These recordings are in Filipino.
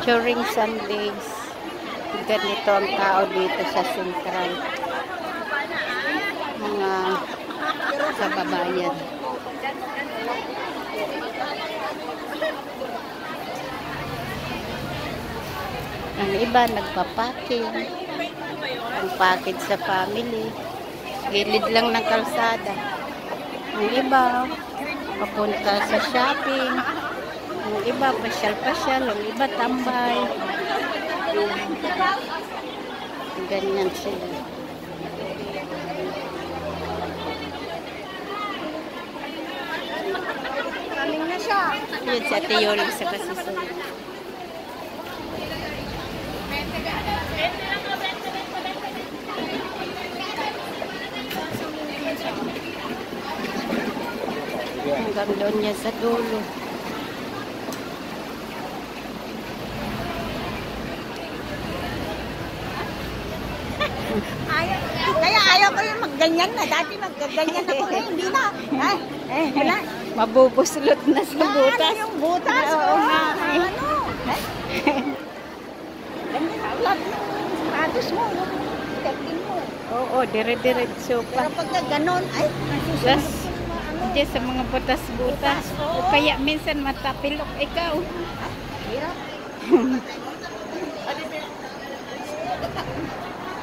during Sundays, ganito ang tao dito sa Sentral. Mga kababayan. Ang iba nagpapaking. Ang package sa family. Gilid lang ng kalsada. Ang iba papunta sa shopping. Ang iba pasyal-pasyal. Ang iba tambay. Ganyan sila. Kaling na siya. Yun sa Tiyoli sa Kasisun. Hanggang doon niya sa dulo. Kaya ayaw ko yung magganyan na. Dati magganyan ako. Hindi na. Wala. Mabubuslot na sa butas. Yung butas. Oo nga. Ano? Lahat ng sapatos mo. Yung mo. Oo, dire-diretso pa. Pero pagka ganon, ay, Plus, diyan sa mga butas-butas. O kaya minsan matapilok ikaw. hirap.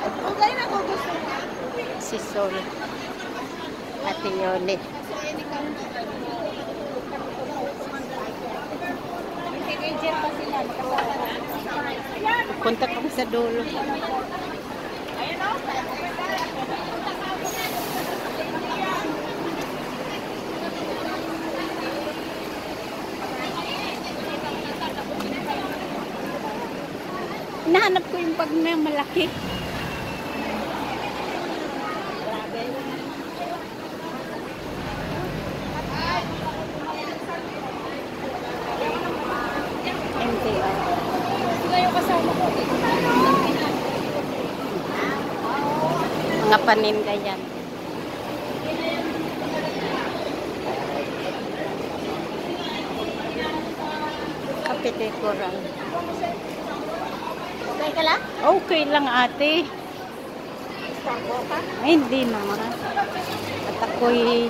Kung ganyan ako gusto mo. Si Sol. Ate Yoli. Teenager pa sila. Punta kami sa dulo. Nahanap ko yung bag na malaki. MTR. Sila yung kasama ko. Mga paninda yan. Kapitikuran. Okay ka lang? Okay lang ate. Starbo ka? Ay, hindi naman. At ako'y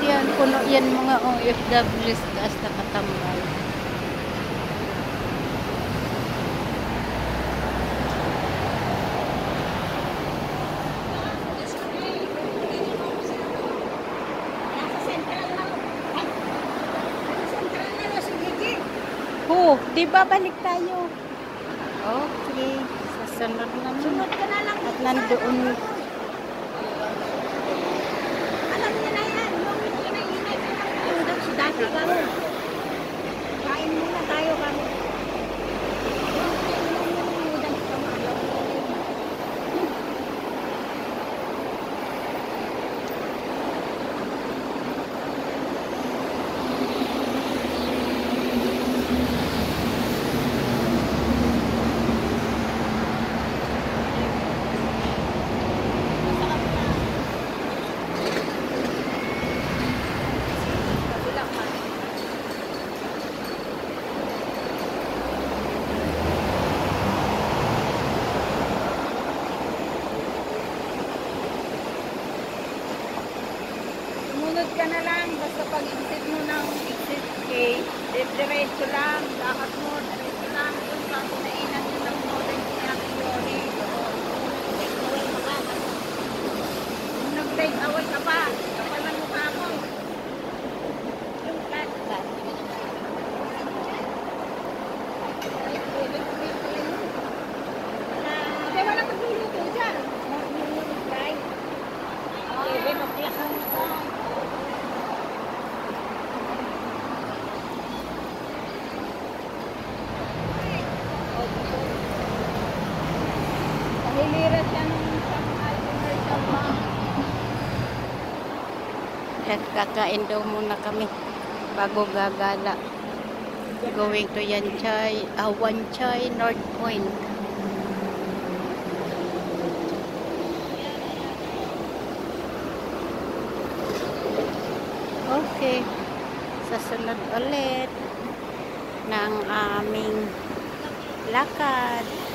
yan, puno yan mga OFWs taas na katambay. Nasa Central na. Ay, Central na na si Gigi. Di ba balik tayo? Okay, sa sunod naman. Sunod ka na lang. At nandoon, Alam niya na yan. Yung inay-inay ko lang tulad si dati kami. Kain muna tayo kami. Sumunod ka na lang. Basta pag-exit mo ng exit K, diretso lang. Lakad mo, diretso lang. Doon sa pinainan nyo ng modern pinakiyori. Kung nag-take away ka pa, kapal ng mukha mo. Yung flat. Kaya wala magluluto dyan. Magluluto tayo. Okay, maglakad mo. Kakain daw muna kami bago gagala. Going to Wanchay North Point. Okay. Sa sunod ulit ng aming lakad.